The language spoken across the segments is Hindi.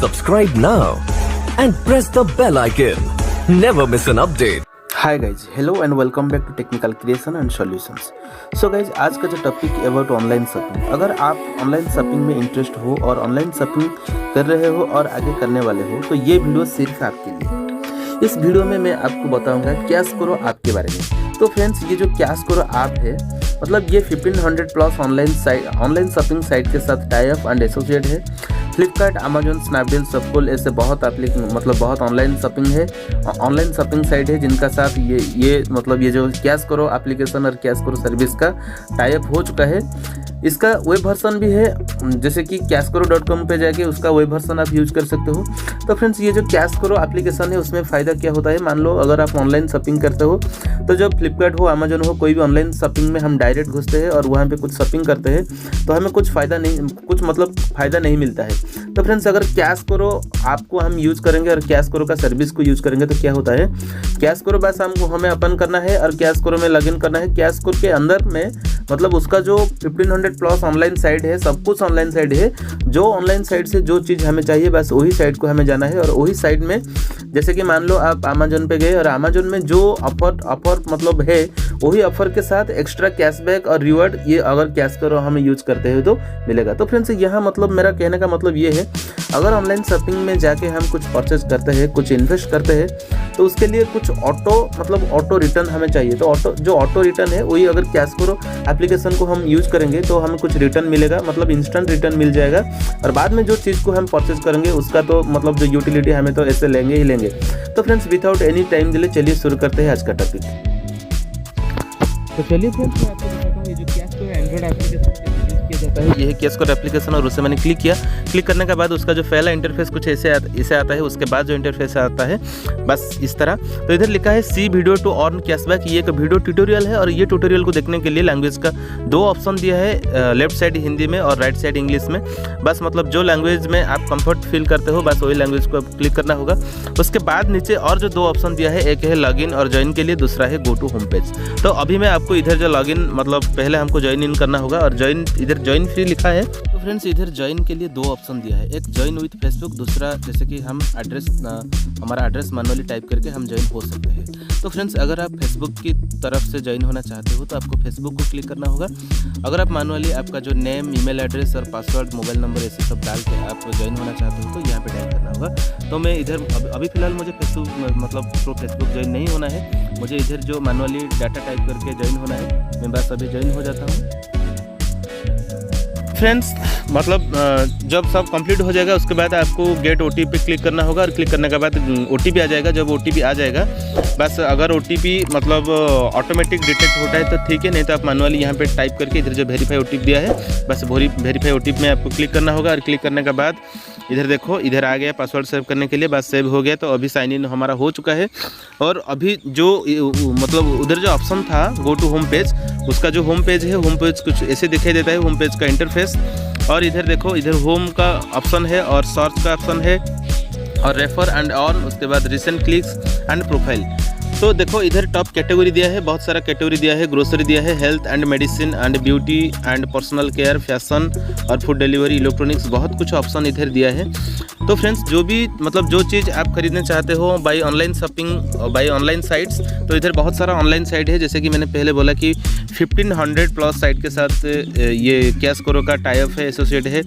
subscribe now and press the bell icon. Never miss an update. Hi guys, hello and welcome back to technical creation and solutions. So guys, आज का जो टॉपिक अबाउट ऑनलाइन शॉपिंग। अगर आप ऑनलाइन शॉपिंग में इंटरेस्ट हो और ऑनलाइन शॉपिंग कर रहे हो और आगे करने वाले हो तो ये वीडियो सिर्फ आपके लिए। इस वीडियो में मैं आपको बताऊंगा कैशकरो ऐप के बारे में। तो फ्रेंड्स, ये जो कैशकरो ऐप है मतलब ये 1500 प्लस ऑनलाइन शॉपिंग साइट के साथ टाई अप एंड एसोसिएट है। फ्लिपकार्ट, अमेजोन, स्नैपडील, सबकुल ऐसे बहुत बहुत ऑनलाइन शॉपिंग है, ऑनलाइन शॉपिंग साइट है जिनका साथ ये जो कैशकरो एप्लीकेशन और कैशकरो सर्विस का टाई अप हो चुका है। इसका वेब वर्जन भी है, जैसे कि CashKaro.com पे जाके उसका वेब वर्जन आप यूज कर सकते हो। तो फ्रेंड्स, ये जो कैशकरो एप्लीकेशन है उसमें फ़ायदा क्या होता है, मान लो अगर आप ऑनलाइन शॉपिंग करते हो तो जब फ्लिपकार्ट हो, अमेजोन हो, कोई भी ऑनलाइन शॉपिंग में हम डायरेक्ट घुसते हैं और वहाँ पे कुछ शॉपिंग करते हैं तो हमें फ़ायदा नहीं मिलता है। तो फ्रेंड्स, अगर कैशकरो आपको हम यूज करेंगे और कैशकरो का सर्विस को यूज करेंगे तो क्या होता है, कैशकरो बस हमें ओपन करना है और कैशकरो में लॉगिन करना है। कैशकरो के अंदर में मतलब उसका जो 1500 प्लस ऑनलाइन साइट है, सब कुछ ऑनलाइन साइट है। जो ऑनलाइन साइट से जो चीज़ हमें चाहिए बस वही साइट को हमें जाना है और वही साइट में, जैसे कि मान लो आप अमेजोन पे गए और अमेजोन में जो ऑफर मतलब है वही ऑफर के साथ एक्स्ट्रा कैशबैक और रिवॉर्ड ये अगर कैशकरो हमें यूज करते हैं तो मिलेगा। तो फ्रेंड्स, यहाँ मतलब मेरा कहने का मतलब ये है, अगर ऑनलाइन शॉपिंग में जाके हम कुछ परचेज करते हैं, कुछ इन्वेस्ट करते हैं तो उसके लिए कुछ ऑटो रिटर्न हमें चाहिए। तो ऑटो रिटर्न है वही अगर कैशकरो एप्लीकेशन को हम यूज करेंगे तो हमें कुछ रिटर्न मिलेगा, मतलब इंस्टेंट रिटर्न मिल जाएगा। और बाद में जो चीज़ को हम परचेज करेंगे उसका तो मतलब जो यूटिलिटी हमें तो ऐसे लेंगे ही लेंगे। तो friends, without any time delay चलिए शुरू करते हैं आज का टॉपिक। तो चलिए फ्रेंड्स, मैं आपको बताता हूँ ये जो कैशकरो एंड्रॉइड एप्लीकेशन किया जाता है, ये है कैशकरो एप्लीकेशन और उसे मैंने क्लिक किया। क्लिक करने के बाद उसका जो पहला इंटरफेस कुछ ऐसे आता है। उसके बाद जो इंटरफेस आता है बस इस तरह। तो इधर लिखा है सी वीडियो टू अर्न कैशबैक। ये एक वीडियो ट्यूटोरियल है और ये ट्यूटोरियल को देखने के लिए लैंग्वेज का 2 ऑप्शन दिया है, लेफ्ट साइड हिंदी में और राइट साइड इंग्लिश में। बस मतलब जो लैंग्वेज में आप कंफर्ट फील करते हो बस वही लैंग्वेज को क्लिक करना होगा। उसके बाद नीचे और जो 2 ऑप्शन दिया है, एक है लॉगिन और ज्वाइन के लिए, दूसरा है गो टू होम पेज। तो अभी मैं आपको इधर जो लॉगिन मतलब पहले हमको ज्वाइन इन करना होगा और इधर ज्वाइन फ्री लिखा है। तो फ्रेंड्स, इधर ज्वाइन के लिए 2 ऑप्शन दिया है, एक ज्वाइन विथ फेसबुक, दूसरा जैसे कि हम हमारा एड्रेस मैनुअली टाइप करके हम ज्वाइन हो सकते हैं। तो फ्रेंड्स, अगर आप फेसबुक की तरफ से ज्वाइन होना चाहते हो तो आपको फेसबुक को क्लिक करना होगा। अगर आप मैनुअली आपका जो नेम, ईमेल एड्रेस और पासवर्ड, मोबाइल नंबर ऐसे सब डाल के आप ज्वाइन होना चाहते हो तो यहाँ पे डायल करना होगा। तो मैं इधर अभी फ़िलहाल मुझे फेसबुक मतलब थ्रू फेसबुक ज्वाइन नहीं होना है, मुझे इधर जो मैनुअली डाटा टाइप करके ज्वाइन होना है। मैं बस अभी ज्वाइन हो जाता हूँ। फ्रेंड्स, मतलब जब सब कंप्लीट हो जाएगा उसके बाद आपको गेट OTP पे क्लिक करना होगा और क्लिक करने के बाद OTP आ जाएगा। जब OTP आ जाएगा बस अगर OTP मतलब ऑटोमेटिक डिटेक्ट होता है तो ठीक है, नहीं तो आप मैनुअली यहाँ पे टाइप करके इधर जो वेरीफाई OTP दिया है बस वेरीफाई OTP में आपको क्लिक करना होगा। और क्लिक करने के बाद इधर देखो, इधर आ गया पासवर्ड सेव करने के लिए, बस सेव हो गया। तो अभी साइन इन हमारा हो चुका है। और अभी जो मतलब उधर जो ऑप्शन था गो टू होम पेज, उसका जो होम पेज है, होम पेज कुछ ऐसे दिखाई देता है, होम पेज का इंटरफेस। और इधर देखो, इधर होम का ऑप्शन है और सर्च का ऑप्शन है और रेफर एंड ऑन, उसके बाद रिसेंट क्लिक्स एंड प्रोफाइल। तो देखो, इधर टॉप कैटेगरी दिया है, बहुत सारा कैटेगरी दिया है, ग्रोसरी दिया है, health and medicine and beauty and personal care, fashion और फूड डिलीवरी, इलेक्ट्रॉनिक्स, बहुत कुछ ऑप्शन इधर दिया है। तो फ्रेंड्स, जो भी मतलब जो चीज़ आप खरीदना चाहते हो by online shopping, by online sites, तो इधर बहुत सारा ऑनलाइन साइट है। जैसे कि मैंने पहले बोला कि 1500 प्लस साइट के साथ ये कैशकरो का टाई अप है, एसोसिएट है।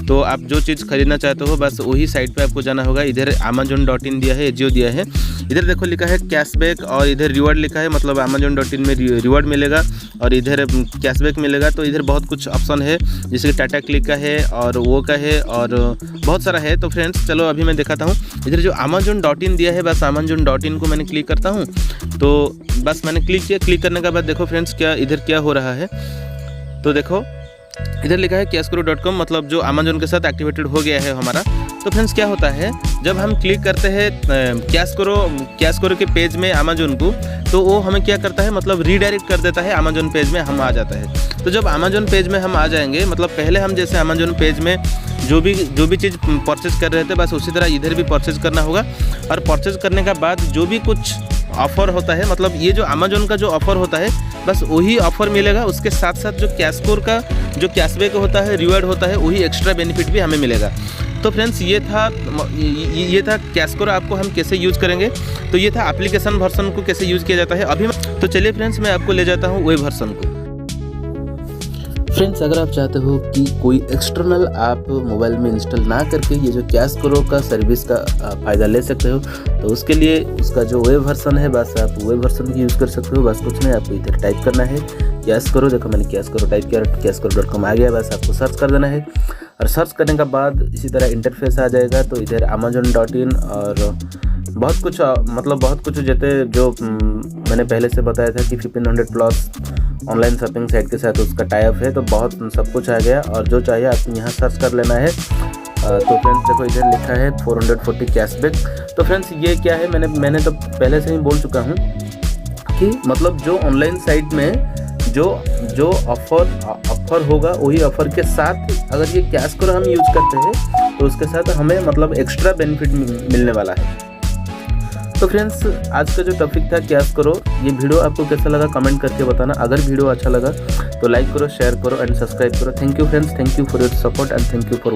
तो आप जो चीज़ खरीदना चाहते हो बस वही साइट पे आपको जाना होगा। इधर amazon.in दिया है, जियो दिया है। इधर देखो लिखा है कैशबैक और इधर रिवॉर्ड लिखा है, मतलब amazon.in में रिवॉर्ड मिलेगा और इधर कैशबैक मिलेगा। तो इधर बहुत कुछ ऑप्शन है, जैसे कि टाटा क्लिक का है और वो का है और बहुत सारा है। तो फ्रेंड्स, चलो अभी मैं दिखाता हूँ। इधर जो amazon.in दिया है बस amazon.in को मैंने क्लिक करता हूँ। तो बस मैंने क्लिक किया। क्लिक करने के बाद देखो फ्रेंड्स, क्या हो रहा है। तो देखो इधर लिखा है CashKaro.com, मतलब जो अमेजोन के साथ एक्टिवेटेड हो गया है हमारा। तो फ्रेंड्स, क्या होता है जब हम क्लिक करते हैं कैशकरो के पेज में अमेजोन को, तो वो हमें क्या करता है मतलब रीडायरेक्ट कर देता है, अमेजोन पेज में हम आ जाता है। तो जब अमेजोन पेज में हम आ जाएंगे, मतलब पहले हम जैसे अमेजोन पेज में जो भी चीज़ परचेज कर रहे थे बस उसी तरह इधर भी परचेज करना होगा। और परचेज करने के बाद जो भी कुछ ऑफ़र होता है, मतलब ये जो अमेजोन का जो ऑफ़र होता है बस वही ऑफ़र मिलेगा। उसके साथ साथ जो कैशकरो का जो कैशबैक होता है, रिवॉर्ड होता है, वही एक्स्ट्रा बेनिफिट भी हमें मिलेगा। तो फ्रेंड्स ये था कैशकरो आपको हम कैसे यूज़ करेंगे। तो ये था एप्लीकेशन वर्जन को कैसे यूज़ किया जाता है अभी। तो चलिए फ्रेंड्स मैं आपको ले जाता हूँ वेब वर्जन को। फ्रेंड्स अगर आप चाहते हो कि कोई एक्सटर्नल ऐप मोबाइल में इंस्टॉल ना करके ये जो कैशकरो का सर्विस का फ़ायदा ले सकते हो, तो उसके लिए उसका जो वेब वर्जन है बस आप वेब वर्जन की यूज़ कर सकते हो। बस कुछ नहीं, आपको इधर टाइप करना है कैशकरो। देखो मैंने कैशकरो टाइप किया, कैशकरो.com आ गया। बस आपको सर्च कर देना है और सर्च करने के बाद इसी तरह इंटरफेस आ जाएगा। तो इधर amazon.in और बहुत कुछ बहुत कुछ जैसे जो मैंने पहले से बताया था कि 1500 प्लस ऑनलाइन शॉपिंग साइट के साथ उसका टाइप है। तो बहुत सब कुछ आ गया और जो चाहिए आपको यहाँ सर्च कर लेना है। तो फ्रेंड्स देखो इधर लिखा है 440 कैशबैक। तो फ्रेंड्स ये क्या है, मैंने तो पहले से ही बोल चुका हूँ कि मतलब जो ऑनलाइन साइट में जो ऑफर होगा वही ऑफर के साथ अगर ये कैशकरो हम यूज़ करते हैं तो उसके साथ हमें मतलब एक्स्ट्रा बेनिफिट मिलने वाला है। तो फ्रेंड्स आज का जो टॉपिक था कैशकरो, ये वीडियो आपको कैसा लगा कमेंट करके बताना। अगर वीडियो अच्छा लगा तो लाइक करो, शेयर करो एंड सब्सक्राइब करो। Thank you friends, thank you for your support and thank you for